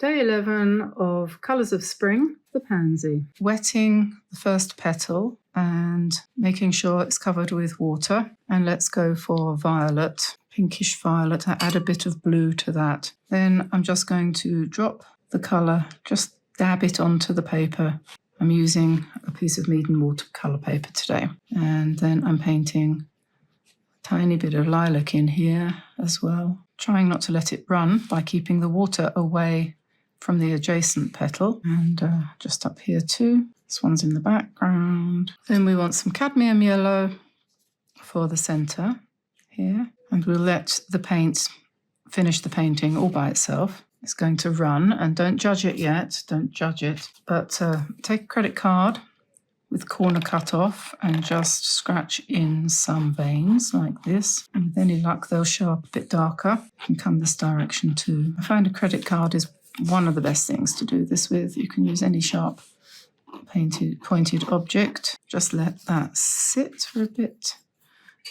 Day 11 of Colours of Spring, the Pansy. Wetting the first petal and making sure it's covered with water. And let's go for violet, pinkish violet. I add a bit of blue to that. Then I'm just going to drop the colour, just dab it onto the paper. I'm using a piece of Meaden watercolour paper today. And then I'm painting a tiny bit of lilac in here as well, trying not to let it run by keeping the water away from the adjacent petal, and just up here too. This one's in the background. Then we want some cadmium yellow for the centre here, and we'll let the paint finish the painting all by itself. It's going to run, and don't judge it yet, don't judge it, but take a credit card with corner cut off and just scratch in some veins like this, and with any luck they'll show up a bit darker and come this direction too. I find a credit card is one of the best things to do this with. You can use any sharp pointed object. Just let that sit for a bit.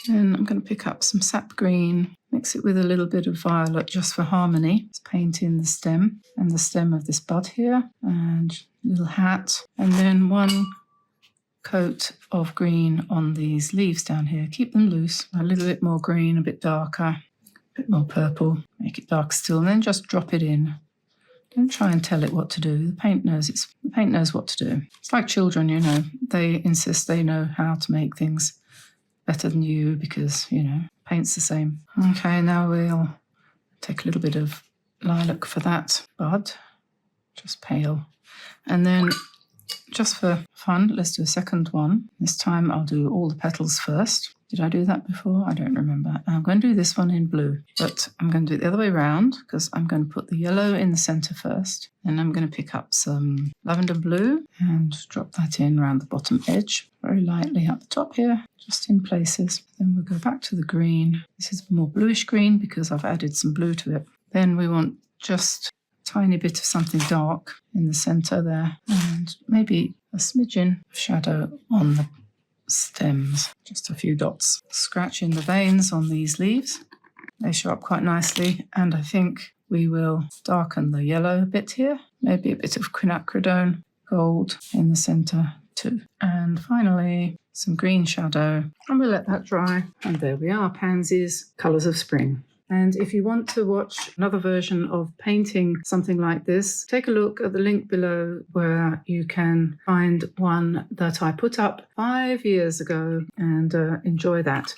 Then I'm going to pick up some sap green, mix it with a little bit of violet just for harmony. Let's paint in the stem and the stem of this bud here, and a little hat, and then one coat of green on these leaves down here. Keep them loose. A little bit more green, a bit darker, a bit more purple. Make it dark still, and then just drop it in. Don't try and tell it what to do. The paint knows what to do. It's like children, you know. They insist they know how to make things better than you because, you know, paint's the same. Okay, now we'll take a little bit of lilac for that bud, just pale. And then just for fun, let's do a second one. This time I'll do all the petals first. Did I do that before? I don't remember. I'm going to do this one in blue, but I'm going to do it the other way around because I'm going to put the yellow in the centre first. Then I'm going to pick up some lavender blue and drop that in around the bottom edge, very lightly up the top here, just in places. Then we'll go back to the green. This is more bluish green because I've added some blue to it. Then we want just a tiny bit of something dark in the centre there, and maybe a smidgen of shadow on the stems, just a few dots. Scratch in the veins on these leaves. They show up quite nicely, and I think we will darken the yellow a bit here, maybe a bit of quinacridone gold in the centre too. And finally, some green shadow, and we'll let that dry. And there we are, Pansy's Colours of Spring. And if you want to watch another version of painting something like this, take a look at the link below where you can find one that I put up 5 years ago and enjoy that.